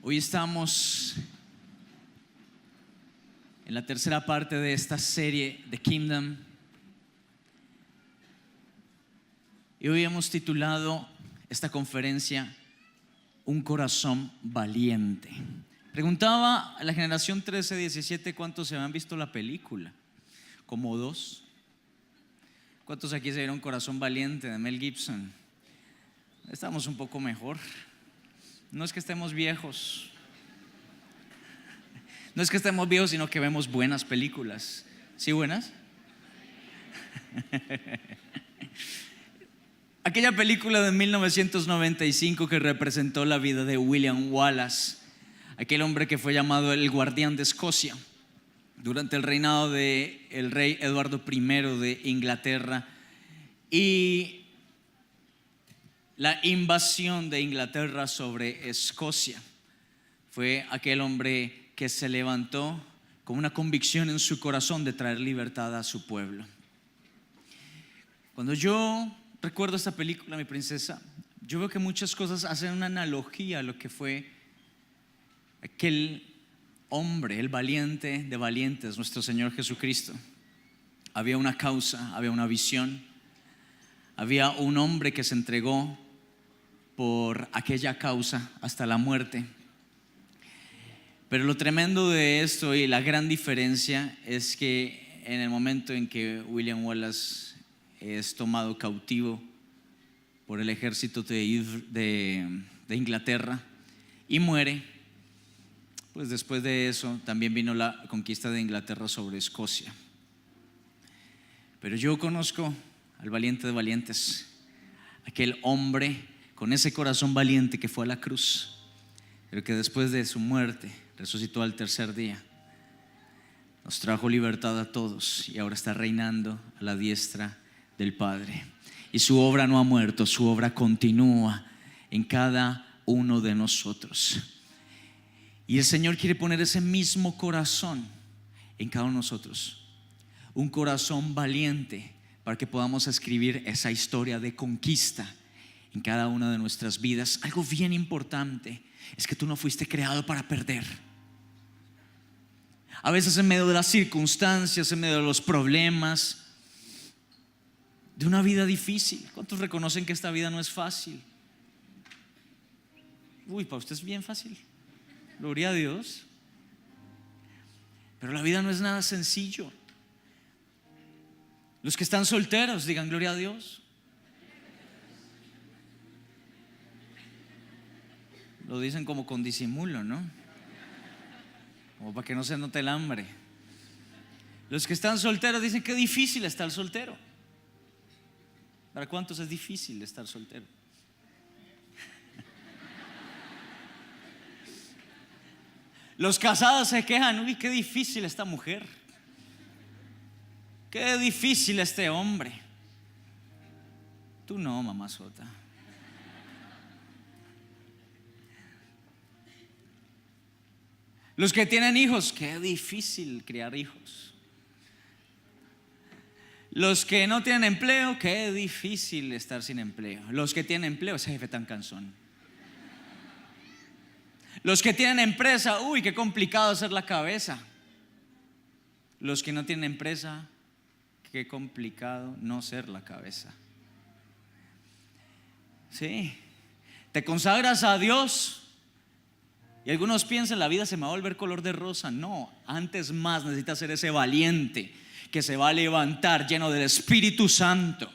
Hoy estamos en la tercera parte de esta serie The Kingdom y hoy hemos titulado esta conferencia Un corazón valiente. Preguntaba a la generación 13-17 cuántos se habían visto la película. Como 2. ¿Cuántos aquí se vieron Corazón Valiente de Mel Gibson? Estamos un poco mejor. No es que estemos viejos, no es que estemos viejos, sino que vemos buenas películas. ¿Sí, buenas? Aquella película de 1995 que representó la vida de William Wallace, aquel hombre que fue llamado el guardián de Escocia durante el reinado del rey Eduardo I de Inglaterra y la invasión de Inglaterra sobre Escocia. Fue aquel hombre que se levantó con una convicción en su corazón de traer libertad a su pueblo. Cuando yo recuerdo esta película, Mi princesa, yo veo que muchas cosas hacen una analogía a lo que fue aquel hombre, el valiente de valientes, nuestro Señor Jesucristo. Había una causa, había una visión, había un hombre que se entregó por aquella causa hasta la muerte. Pero lo tremendo de esto y la gran diferencia es que en el momento en que William Wallace es tomado cautivo por el ejército de Inglaterra y muere, pues después de eso también vino la conquista de Inglaterra sobre Escocia. Pero yo conozco al valiente de valientes, aquel hombre con ese corazón valiente que fue a la cruz, pero que después de su muerte resucitó al tercer día, nos trajo libertad a todos y ahora está reinando a la diestra del Padre. Y su obra no ha muerto, su obra continúa en cada uno de nosotros. Y el Señor quiere poner ese mismo corazón en cada uno de nosotros, un corazón valiente para que podamos escribir esa historia de conquista en cada una de nuestras vidas. Algo bien importante es que tú no fuiste creado para perder. A veces en medio de las circunstancias, en medio de los problemas, de una vida difícil. ¿Cuántos reconocen que esta vida no es fácil? Uy, para usted es bien fácil. Gloria a Dios. Pero la vida no es nada sencillo. Los que están solteros, digan gloria a Dios. Lo dicen como con disimulo, ¿no? Como para que no se note el hambre. Los que están solteros dicen que difícil estar soltero. ¿Para cuántos es difícil estar soltero? Los casados se quejan, uy, qué difícil esta mujer, qué difícil este hombre. Tú no, mamazota. Los que tienen hijos, qué difícil criar hijos. Los que no tienen empleo, qué difícil estar sin empleo. Los que tienen empleo, ese jefe tan cansón. Los que tienen empresa, uy, qué complicado hacer la cabeza. Los que no tienen empresa, qué complicado no ser la cabeza. Sí, te consagras a Dios. Y algunos piensan, la vida se me va a volver color de rosa. No, antes más necesitas ser ese valiente que se va a levantar lleno del Espíritu Santo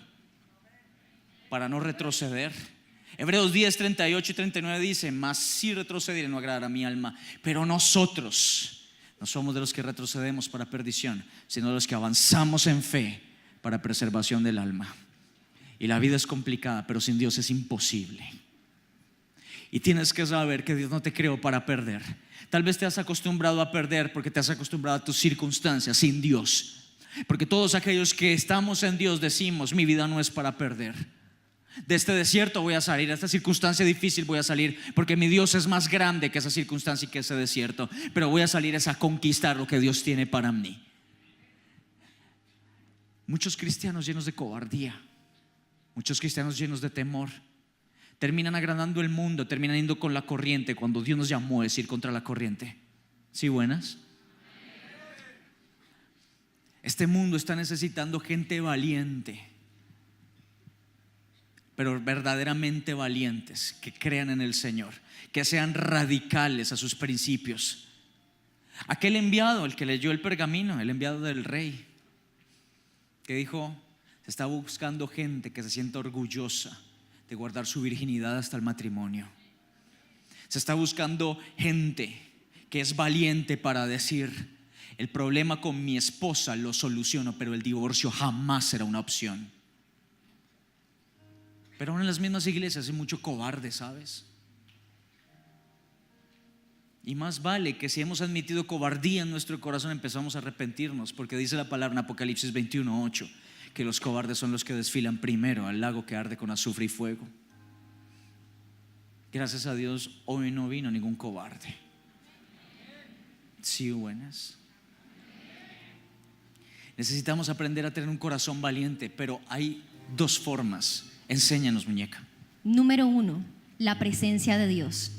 para no retroceder. Hebreos 10, 38 y 39 dice: mas si retroceder no agradará a mi alma. Pero nosotros no somos de los que retrocedemos para perdición, sino de los que avanzamos en fe para preservación del alma. Y la vida es complicada, pero sin Dios es imposible. Y tienes que saber que Dios no te creó para perder. Tal vez te has acostumbrado a perder porque te has acostumbrado a tus circunstancias sin Dios. Porque todos aquellos que estamos en Dios decimos: mi vida no es para perder. De este desierto voy a salir, de esta circunstancia difícil voy a salir, porque mi Dios es más grande que esa circunstancia y que ese desierto. Pero voy a salir a conquistar lo que Dios tiene para mí. Muchos cristianos llenos de cobardía, muchos cristianos llenos de temor, terminan agrandando el mundo, terminan yendo con la corriente, cuando Dios nos llamó a ir contra la corriente. ¿Sí, buenas? Este mundo está necesitando gente valiente, pero verdaderamente valientes, que crean en el Señor, que sean radicales a sus principios. Aquel enviado, el que leyó el pergamino, el enviado del rey, que dijo: se está buscando gente que se sienta orgullosa de guardar su virginidad hasta el matrimonio. Se está buscando gente que es valiente para decir: el problema con mi esposa lo soluciono, pero el divorcio jamás será una opción. Pero aún en las mismas iglesias hay mucho cobarde, ¿sabes? Y más vale que si hemos admitido cobardía en nuestro corazón, empezamos a arrepentirnos, porque dice la palabra en Apocalipsis 21:8 que los cobardes son los que desfilan primero al lago que arde con azufre y fuego. Gracias a Dios hoy no vino ningún cobarde. Sí, buenas. Necesitamos aprender a tener un corazón valiente, pero hay dos formas. Enséñanos, muñeca. Número 1, la presencia de Dios.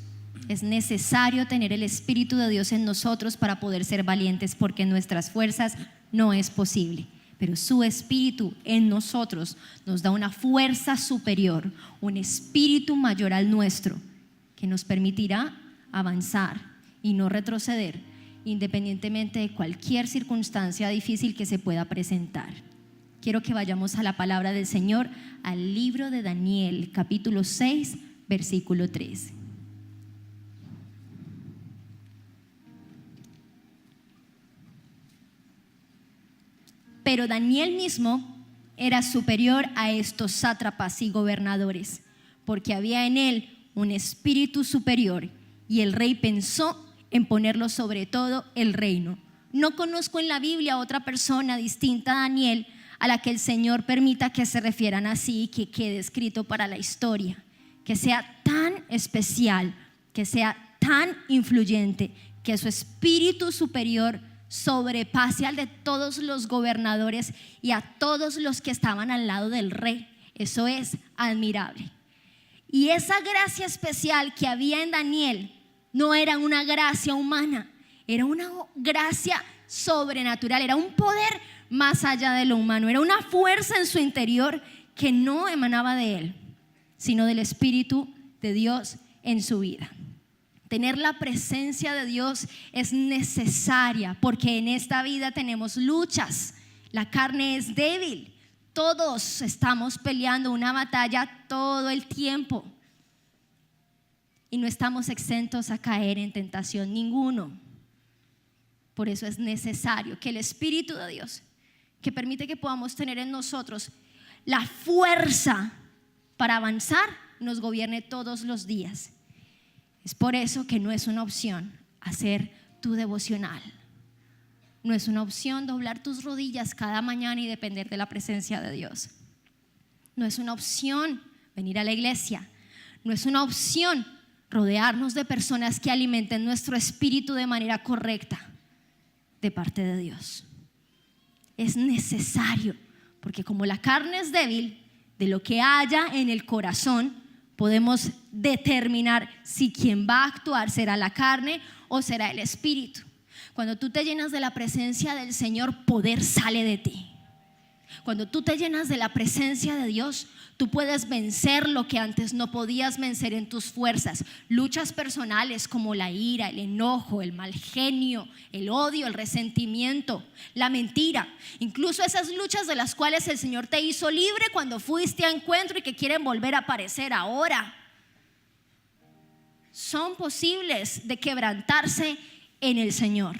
Es necesario tener el Espíritu de Dios en nosotros para poder ser valientes, porque en nuestras fuerzas no es posible. Pero su Espíritu en nosotros nos da una fuerza superior, un espíritu mayor al nuestro, que nos permitirá avanzar y no retroceder, independientemente de cualquier circunstancia difícil que se pueda presentar. Quiero que vayamos a la palabra del Señor, al libro de Daniel, capítulo 6, versículo 3. Pero Daniel mismo era superior a estos sátrapas y gobernadores, porque había en él un espíritu superior, y el rey pensó en ponerlo sobre todo el reino. No conozco en la Biblia otra persona distinta a Daniel a la que el Señor permita que se refieran así y que quede escrito para la historia, que sea tan especial, que sea tan influyente, que su espíritu superior sobrepase al de todos los gobernadores y a todos los que estaban al lado del rey. Eso es admirable. Y esa gracia especial que había en Daniel no era una gracia humana, era una gracia sobrenatural, era un poder más allá de lo humano, era una fuerza en su interior que no emanaba de él, sino del Espíritu de Dios en su vida. Tener la presencia de Dios es necesaria, porque en esta vida tenemos luchas, la carne es débil, todos estamos peleando una batalla todo el tiempo y no estamos exentos a caer en tentación ninguno. Por eso es necesario que el Espíritu de Dios, que permite que podamos tener en nosotros la fuerza para avanzar, nos gobierne todos los días. Es por eso que no es una opción hacer tu devocional. No es una opción doblar tus rodillas cada mañana y depender de la presencia de Dios. No es una opción venir a la iglesia. No es una opción rodearnos de personas que alimenten nuestro espíritu de manera correcta de parte de Dios. Es necesario, porque como la carne es débil, de lo que haya en el corazón podemos determinar si quien va a actuar será la carne o será el espíritu. Cuando tú te llenas de la presencia del Señor, poder sale de ti. Cuando tú te llenas de la presencia de Dios, tú puedes vencer lo que antes no podías vencer en tus fuerzas. Luchas personales como la ira, el enojo, el mal genio, el odio, el resentimiento, la mentira. Incluso esas luchas de las cuales el Señor te hizo libre cuando fuiste a encuentro y que quieren volver a aparecer ahora. Son posibles de quebrantarse en el Señor.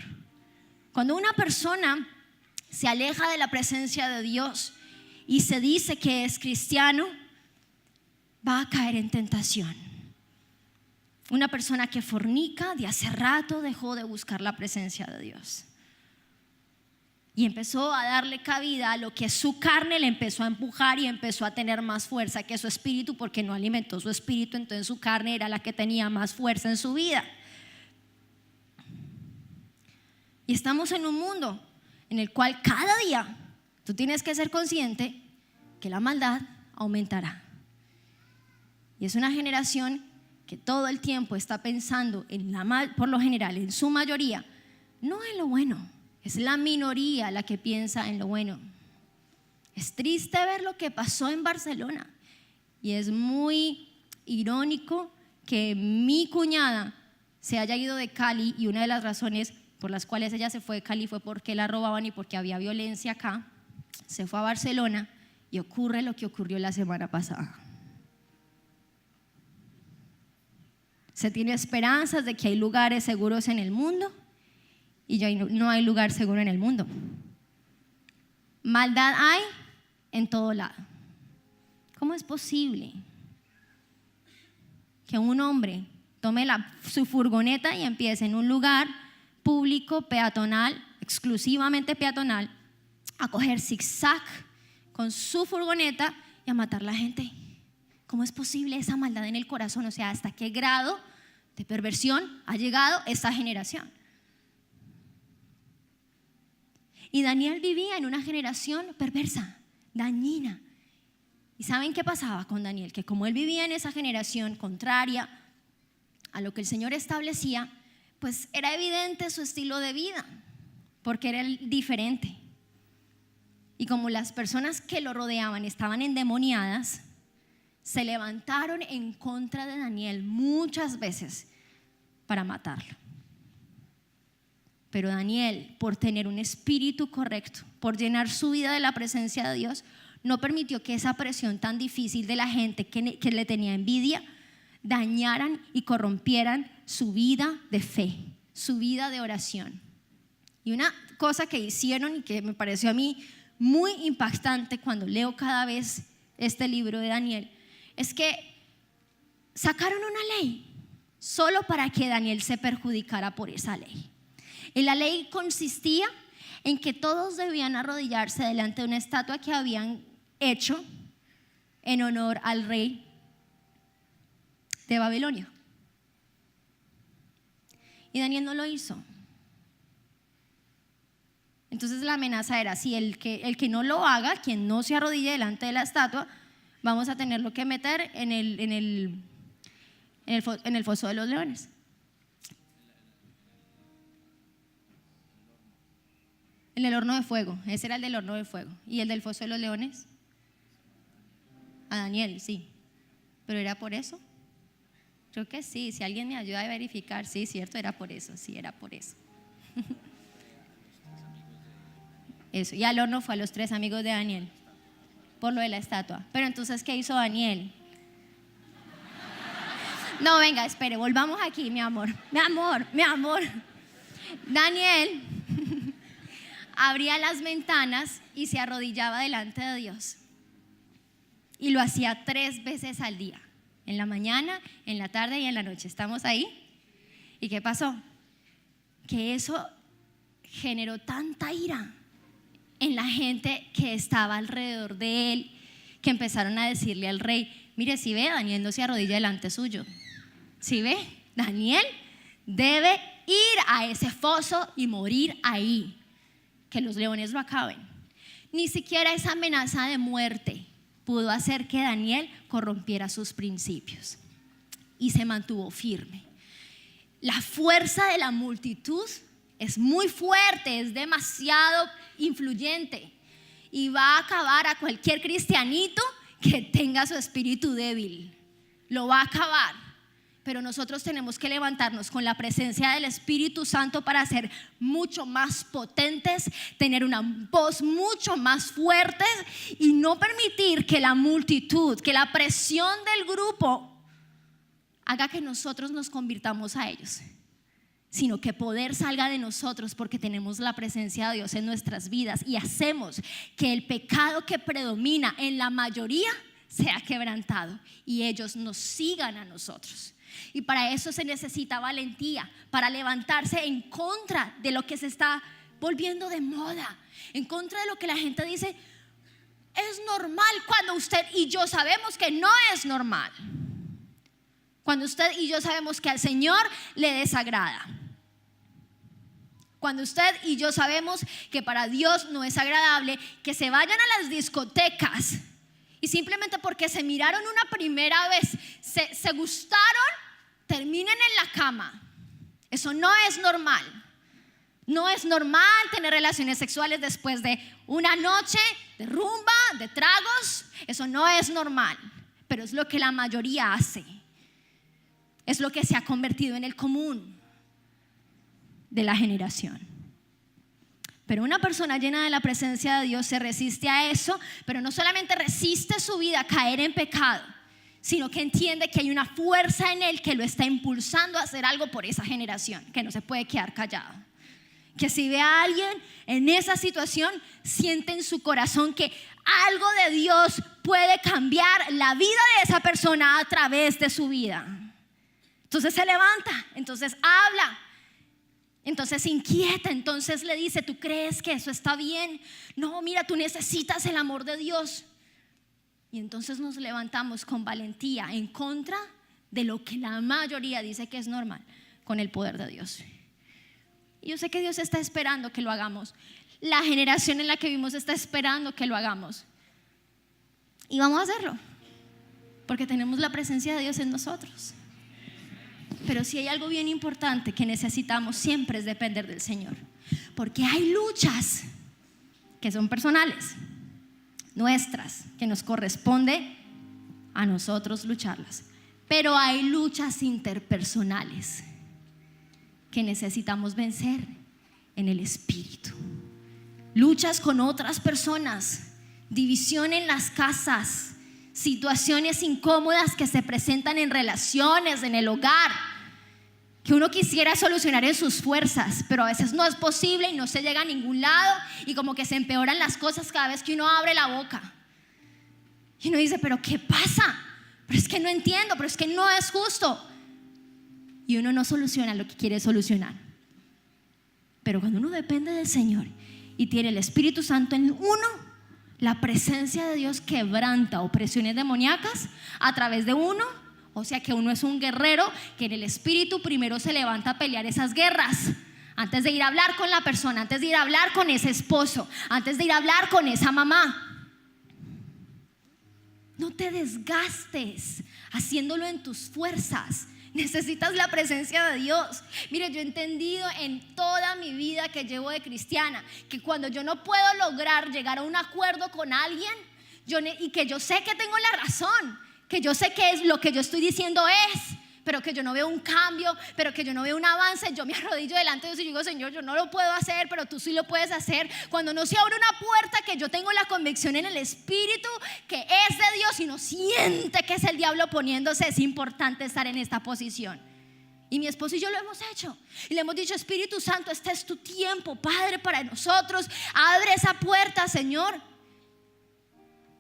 Cuando una persona se aleja de la presencia de Dios y se dice que es cristiano, va a caer en tentación. Una persona que fornica de hace rato dejó de buscar la presencia de Dios y empezó a darle cabida a lo que su carne le empezó a empujar y empezó a tener más fuerza que su espíritu, porque no alimentó su espíritu, entonces su carne era la que tenía más fuerza en su vida. Y estamos en un mundo en el cual cada día tú tienes que ser consciente que la maldad aumentará. Y es una generación que todo el tiempo está pensando, por lo general, en su mayoría, no en lo bueno. Es la minoría la que piensa en lo bueno. Es triste ver lo que pasó en Barcelona. Y es muy irónico que mi cuñada se haya ido de Cali, y una de las razones por las cuales ella se fue de Cali fue porque la robaban y porque había violencia acá. Se fue a Barcelona y ocurre lo que ocurrió la semana pasada. Se tiene esperanzas de que hay lugares seguros en el mundo y ya no hay lugar seguro en el mundo. Maldad hay en todo lado. ¿Cómo es posible que un hombre tome su furgoneta y empiece en un lugar público, peatonal, exclusivamente peatonal, a coger zigzag con su furgoneta y a matar a la gente? ¿Cómo es posible esa maldad en el corazón? O sea, ¿hasta qué grado de perversión ha llegado esta generación? Y Daniel vivía en una generación perversa, dañina. ¿Y saben qué pasaba con Daniel? Que como él vivía en esa generación contraria a lo que el Señor establecía, pues era evidente su estilo de vida, porque era diferente. Y como las personas que lo rodeaban estaban endemoniadas, se levantaron en contra de Daniel muchas veces para matarlo. Pero Daniel, por tener un espíritu correcto, por llenar su vida de la presencia de Dios, no permitió que esa presión tan difícil de la gente que le tenía envidia dañaran y corrompieran su vida de fe, su vida de oración. Y una cosa que hicieron y que me pareció a mí muy impactante cuando leo cada vez este libro de Daniel, es que sacaron una ley solo para que Daniel se perjudicara por esa ley. Y la ley consistía en que todos debían arrodillarse delante de una estatua que habían hecho en honor al rey de Babilonia. Y Daniel no lo hizo. Entonces la amenaza era: si el que no lo haga, quien no se arrodille delante de la estatua, vamos a tenerlo que meter en el foso de los leones. En el horno de fuego. Ese era el del horno de fuego. ¿Y el del foso de los leones? A Daniel, sí. ¿Pero era por eso? Creo que sí. Si alguien me ayuda a verificar. Sí, cierto, era por eso. Sí, era por eso. Eso. Y al horno fue a los 3 amigos de Daniel por lo de la estatua. Pero entonces, ¿qué hizo Daniel? No, venga, espere, volvamos aquí, mi amor. Daniel abría las ventanas y se arrodillaba delante de Dios. Y lo hacía 3 veces al día, en la mañana, en la tarde y en la noche. ¿Estamos ahí? ¿Y qué pasó? Que eso generó tanta ira en la gente que estaba alrededor de él, que empezaron a decirle al rey: mire, si ve, Daniel no se arrodilla delante suyo. Si ve, Daniel debe ir a ese foso y morir ahí, que los leones lo acaben. Ni siquiera esa amenaza de muerte pudo hacer que Daniel corrompiera sus principios y se mantuvo firme. La fuerza de la multitud es muy fuerte, es demasiado influyente y va a acabar a cualquier cristianito que tenga su espíritu débil. Lo va a acabar. Pero nosotros tenemos que levantarnos con la presencia del Espíritu Santo para ser mucho más potentes, tener una voz mucho más fuerte y no permitir que la multitud, que la presión del grupo haga que nosotros nos convirtamos a ellos, sino que poder salga de nosotros porque tenemos la presencia de Dios en nuestras vidas y hacemos que el pecado que predomina en la mayoría sea quebrantado y ellos nos sigan a nosotros. Y para eso se necesita valentía, para levantarse en contra de lo que se está volviendo de moda, en contra de lo que la gente dice es normal, cuando usted y yo sabemos que no es normal, cuando usted y yo sabemos que al Señor le desagrada, cuando usted y yo sabemos que para Dios no es agradable que se vayan a las discotecas y simplemente porque se miraron una primera vez, se gustaron, terminen en la cama. Eso no es normal. No es normal tener relaciones sexuales después de una noche de rumba, de tragos. Eso no es normal, pero es lo que la mayoría hace. Es lo que se ha convertido en el común de la generación. Pero una persona llena de la presencia de Dios se resiste a eso, pero no solamente resiste su vida a caer en pecado, sino que entiende que hay una fuerza en él que lo está impulsando a hacer algo por esa generación, que no se puede quedar callado. Que si ve a alguien en esa situación, siente en su corazón que algo de Dios puede cambiar la vida de esa persona a través de su vida. Entonces se levanta, entonces habla, entonces se inquieta, entonces le dice: ¿tú crees que eso está bien? No, mira, tú necesitas el amor de Dios. Y entonces nos levantamos con valentía en contra de lo que la mayoría dice que es normal, con el poder de Dios. Y yo sé que Dios está esperando que lo hagamos. La generación en la que vivimos está esperando que lo hagamos. Y vamos a hacerlo, porque tenemos la presencia de Dios en nosotros. Pero si hay algo bien importante que necesitamos siempre es depender del Señor. Porque hay luchas que son personales, nuestras, que nos corresponde a nosotros lucharlas. Pero hay luchas interpersonales que necesitamos vencer en el espíritu. Luchas con otras personas, división en las casas, situaciones incómodas que se presentan en relaciones, en el hogar, que uno quisiera solucionar en sus fuerzas, pero a veces no es posible y no se llega a ningún lado, y como que se empeoran las cosas cada vez que uno abre la boca. Y uno dice: ¿pero qué pasa? Pero es que no entiendo, pero es que no es justo. Y uno no soluciona lo que quiere solucionar. Pero cuando uno depende del Señor y tiene el Espíritu Santo en uno, la presencia de Dios quebranta opresiones demoníacas a través de uno. O sea que uno es un guerrero que en el Espíritu primero se levanta a pelear esas guerras. Antes de ir a hablar con la persona, antes de ir a hablar con ese esposo, antes de ir a hablar con esa mamá. No te desgastes haciéndolo en tus fuerzas. Necesitas la presencia de Dios. Mire, yo he entendido en toda mi vida que llevo de cristiana que cuando yo no puedo lograr llegar a un acuerdo con alguien, y que yo sé que tengo la razón, que yo sé que es lo que yo estoy diciendo pero que yo no veo un cambio, pero que yo no veo un avance, yo me arrodillo delante de Dios y digo: Señor, yo no lo puedo hacer, pero tú sí lo puedes hacer. Cuando no se abre una puerta, que yo tengo la convicción en el Espíritu que es de Dios y no siente que es el diablo poniéndose, es importante estar en esta posición. Y mi esposo y yo lo hemos hecho y le hemos dicho: Espíritu Santo, este es tu tiempo, Padre, para nosotros. Abre esa puerta, Señor.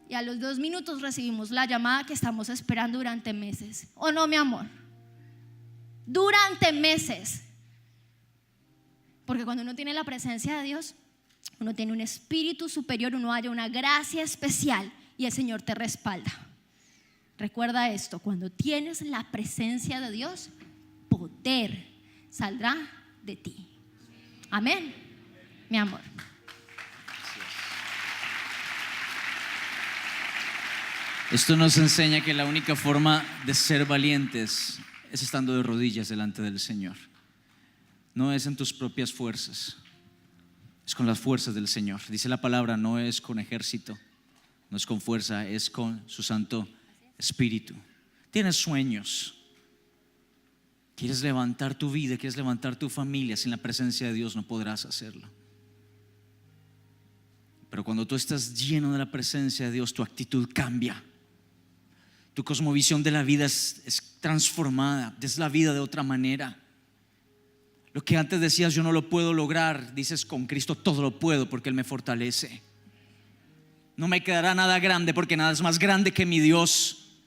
Y a los 2 minutos recibimos la llamada que estamos esperando durante meses. ¿O no, mi amor? Durante meses. Porque cuando uno tiene la presencia de Dios, uno tiene un espíritu superior, uno halla una gracia especial y el Señor te respalda. Recuerda esto: cuando tienes la presencia de Dios, poder saldrá de ti. Amén, mi amor. Esto nos enseña que la única forma de ser valientes es estando de rodillas delante del Señor. No es en tus propias fuerzas, es con las fuerzas del Señor. Dice la palabra: no es con ejército, no es con fuerza, es con su Santo Espíritu. Tienes sueños, quieres levantar tu vida, quieres levantar tu familia. Sin la presencia de Dios no podrás hacerlo. Pero cuando tú estás lleno de la presencia de Dios, tu actitud cambia. Tu cosmovisión de la vida es transformada. Ves la vida de otra manera. Lo que antes decías: yo no lo puedo lograr, dices: con Cristo todo lo puedo, porque Él me fortalece. No me quedará nada grande, porque nada es más grande que mi Dios.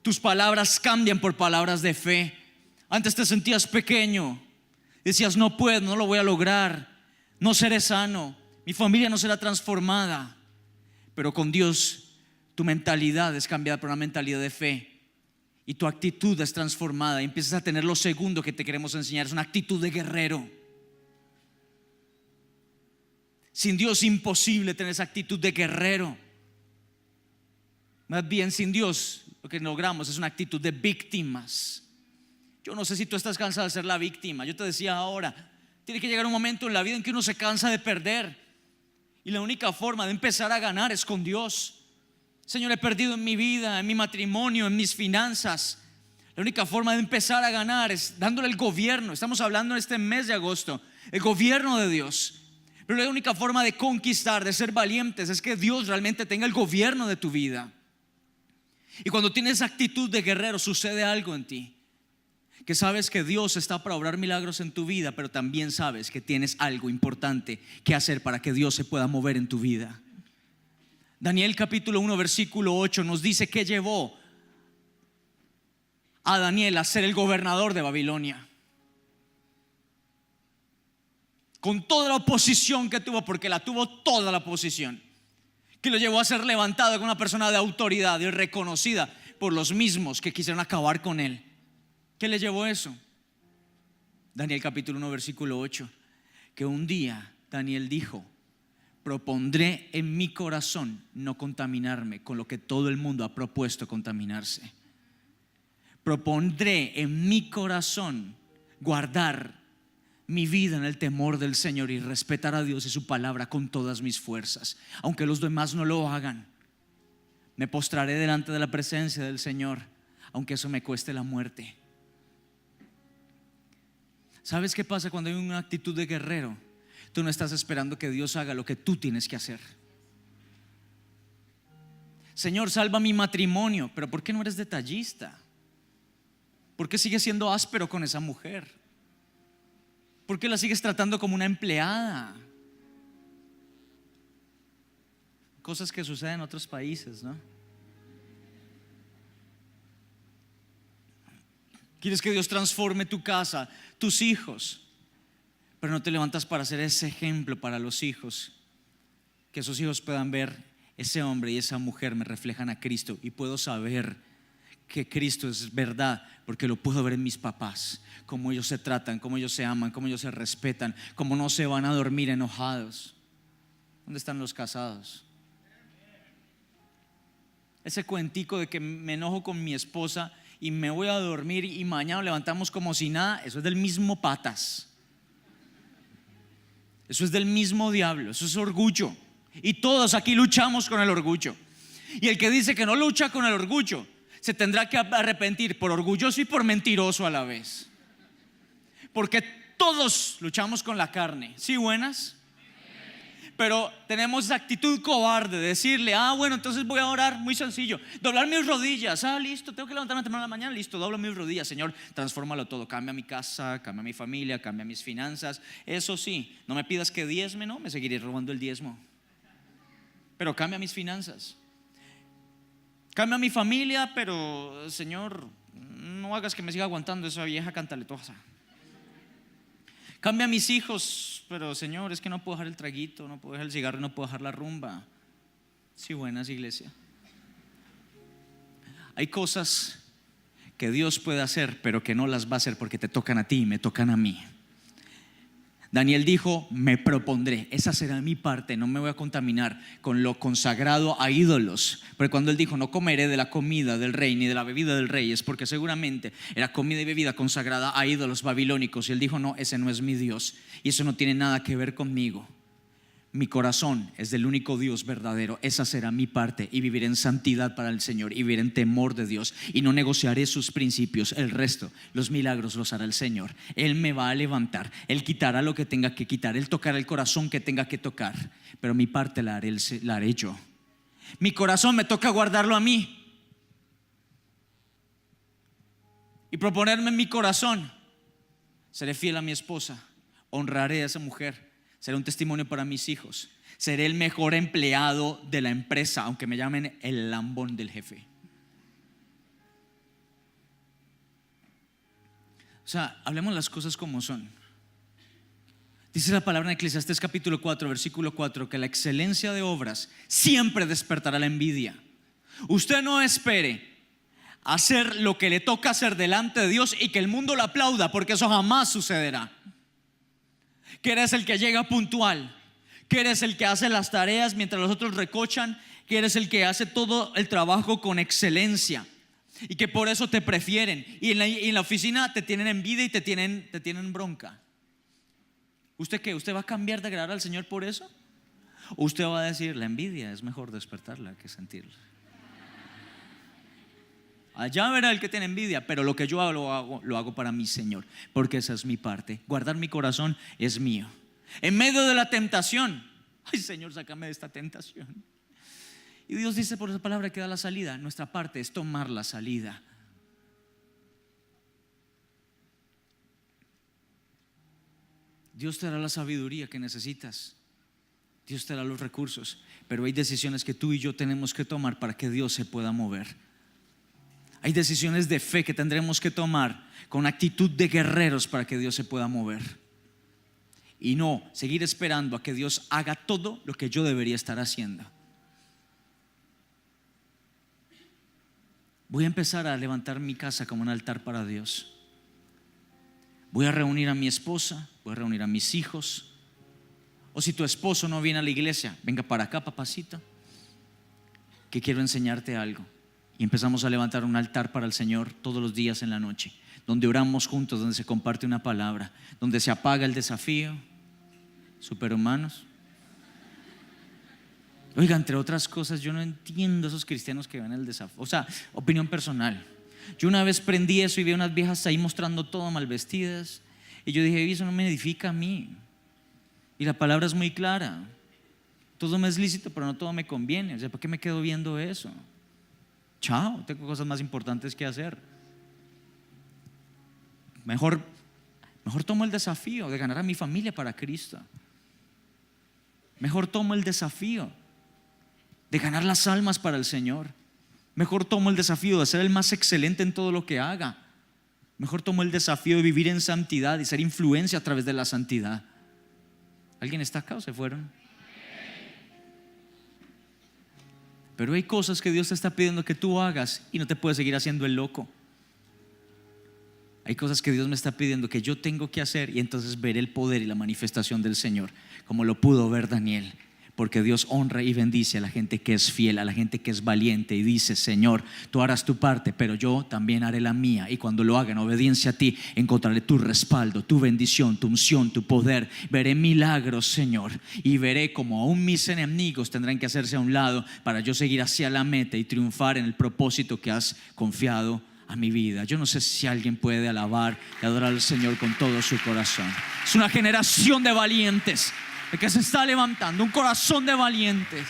Tus palabras cambian por palabras de fe. Antes te sentías pequeño, decías: no puedo, no lo voy a lograr, no seré sano, mi familia no será transformada. Pero con Dios tu mentalidad es cambiada por una mentalidad de fe y tu actitud es transformada y empiezas a tener lo segundo que te queremos enseñar: es una actitud de guerrero. Sin Dios es imposible tener esa actitud de guerrero. Más bien, sin Dios, lo que logramos es una actitud de víctimas. Yo no sé si tú estás cansado de ser la víctima. Yo te decía ahora, tiene que llegar un momento en la vida en que uno se cansa de perder, y la única forma de empezar a ganar es con Dios. Señor, he perdido en mi vida, en mi matrimonio, en mis finanzas. La única forma de empezar a ganar es dándole el gobierno. Estamos hablando en este mes de agosto, el gobierno de Dios. Pero la única forma de conquistar, de ser valientes, es que Dios realmente tenga el gobierno de tu vida. Y cuando tienes actitud de guerrero, sucede algo en ti, que sabes que Dios está para obrar milagros en tu vida, pero también sabes que tienes algo importante que hacer para que Dios se pueda mover en tu vida. Daniel capítulo 1 versículo 8 nos dice que llevó a Daniel a ser el gobernador de Babilonia, con toda la oposición que tuvo, porque la tuvo toda la oposición, que lo llevó a ser levantado como una persona de autoridad y reconocida por los mismos que quisieron acabar con él. ¿Qué le llevó eso? Daniel capítulo 1 versículo 8, que un día Daniel dijo: propondré en mi corazón no contaminarme con lo que todo el mundo ha propuesto contaminarse. Propondré en mi corazón guardar mi vida en el temor del Señor y respetar a Dios y su palabra con todas mis fuerzas, aunque los demás no lo hagan. Me postraré delante de la presencia del Señor, aunque eso me cueste la muerte. ¿Sabes qué pasa cuando hay una actitud de guerrero? Tú no estás esperando que Dios haga lo que tú tienes que hacer. Señor, salva mi matrimonio. Pero ¿por qué no eres detallista? ¿Por qué sigues siendo áspero con esa mujer? ¿Por qué la sigues tratando como una empleada? Cosas que suceden en otros países, ¿no? Quieres que Dios transforme tu casa, tus hijos, pero no te levantas para ser ese ejemplo para los hijos, que esos hijos puedan ver: ese hombre y esa mujer me reflejan a Cristo, y puedo saber que Cristo es verdad porque lo puedo ver en mis papás, cómo ellos se tratan, cómo ellos se aman, cómo ellos se respetan, cómo no se van a dormir enojados. ¿Dónde están los casados? Ese cuentico de que me enojo con mi esposa y me voy a dormir y mañana levantamos como si nada, eso es del mismo patas. Eso es del mismo diablo, eso es orgullo. Y todos aquí luchamos con el orgullo. Y el que dice que no lucha con el orgullo se tendrá que arrepentir por orgulloso y por mentiroso a la vez. Porque todos luchamos con la carne. ¿Sí, buenas? Pero tenemos esa actitud cobarde de decirle: bueno, entonces voy a orar. Muy sencillo, doblar mis rodillas. Listo, tengo que levantarme temprano en la mañana. Listo, doblo mis rodillas. Señor, transfórmalo todo, cambia mi casa, cambia mi familia, cambia mis finanzas. Eso sí, no me pidas que diezme, no, me seguiré robando el diezmo, pero cambia mis finanzas, cambia mi familia. Pero Señor, no hagas que me siga aguantando esa vieja cantaletosa. Cambia a mis hijos, pero Señor, es que no puedo dejar el traguito, no puedo dejar el cigarro, no puedo dejar la rumba. Sí, buenas, iglesia. Hay cosas que Dios puede hacer, pero que no las va a hacer porque te tocan a ti y me tocan a mí. Daniel dijo: me propondré, esa será mi parte, no me voy a contaminar con lo consagrado a ídolos. Pero cuando él dijo: no comeré de la comida del rey ni de la bebida del rey, es porque seguramente era comida y bebida consagrada a ídolos babilónicos. Y él dijo: no, ese no es mi Dios y eso no tiene nada que ver conmigo. Mi corazón es del único Dios verdadero, esa será mi parte, y viviré en santidad para el Señor, y viviré en temor de Dios, y no negociaré sus principios. El resto, los milagros los hará el Señor. Él me va a levantar, Él quitará lo que tenga que quitar, Él tocará el corazón que tenga que tocar, pero mi parte la haré yo. Mi corazón me toca guardarlo a mí y proponerme en mi corazón: seré fiel a mi esposa, honraré a esa mujer, seré un testimonio para mis hijos, seré el mejor empleado de la empresa, aunque me llamen el lambón del jefe. O sea, hablemos las cosas como son. Dice la palabra en Eclesiastés capítulo 4 versículo 4 que la excelencia de obras siempre despertará la envidia. Usted no espere hacer lo que le toca hacer delante de Dios y que el mundo lo aplauda, porque eso jamás sucederá. Que eres el que llega puntual, que eres el que hace las tareas mientras los otros recochan, que eres el que hace todo el trabajo con excelencia y que por eso te prefieren. Y en la oficina te tienen envidia y te tienen bronca. ¿Usted qué? ¿Usted va a cambiar de agradar al Señor por eso? ¿O usted va a decir, la envidia es mejor despertarla que sentirla? Allá verá el que tiene envidia, pero lo que yo hago, lo hago para mi Señor, porque esa es mi parte. Guardar mi corazón es mío. En medio de la tentación, ay Señor, sácame de esta tentación. Y Dios dice por esa palabra que da la salida. Nuestra parte es tomar la salida. Dios te dará la sabiduría que necesitas. Dios te dará los recursos. Pero hay decisiones que tú y yo tenemos que tomar para que Dios se pueda mover. Hay decisiones de fe que tendremos que tomar con actitud de guerreros para que Dios se pueda mover. Y no seguir esperando a que Dios haga todo lo que yo debería estar haciendo. Voy a empezar a levantar mi casa como un altar para Dios. Voy a reunir a mi esposa, voy a reunir a mis hijos. O si tu esposo no viene a la iglesia, venga para acá, papacito, que quiero enseñarte algo. Y empezamos a levantar un altar para el Señor todos los días en la noche, donde oramos juntos, donde se comparte una palabra, donde se apaga el desafío. Superhumanos. Oiga, entre otras cosas, yo no entiendo esos cristianos que ven el desafío. O sea, opinión personal. Yo una vez prendí eso y vi unas viejas ahí mostrando todo mal vestidas. Y yo dije, eso no me edifica a mí. Y la palabra es muy clara. Todo me es lícito, pero no todo me conviene. O sea, ¿por qué me quedo viendo eso? Chao, tengo cosas más importantes que hacer. Mejor tomo el desafío de ganar a mi familia para Cristo. Mejor tomo el desafío de ganar las almas para el Señor. Mejor tomo el desafío de ser el más excelente en todo lo que haga. Mejor tomo el desafío de vivir en santidad y ser influencia a través de la santidad. ¿Alguien está acá o se fueron? Pero hay cosas que Dios te está pidiendo que tú hagas y no te puedes seguir haciendo el loco. Hay cosas que Dios me está pidiendo que yo tengo que hacer y entonces veré el poder y la manifestación del Señor, como lo pudo ver Daniel. Porque Dios honra y bendice a la gente que es fiel, a la gente que es valiente y dice, Señor, tú harás tu parte, pero yo también haré la mía. Y cuando lo haga en obediencia a ti, encontraré tu respaldo, tu bendición, tu unción, tu poder. Veré milagros, Señor, y veré como aún mis enemigos tendrán que hacerse a un lado para yo seguir hacia la meta y triunfar en el propósito que has confiado a mi vida. Yo no sé si alguien puede alabar y adorar al Señor con todo su corazón. Es una generación de valientes que se está levantando, un corazón de valientes.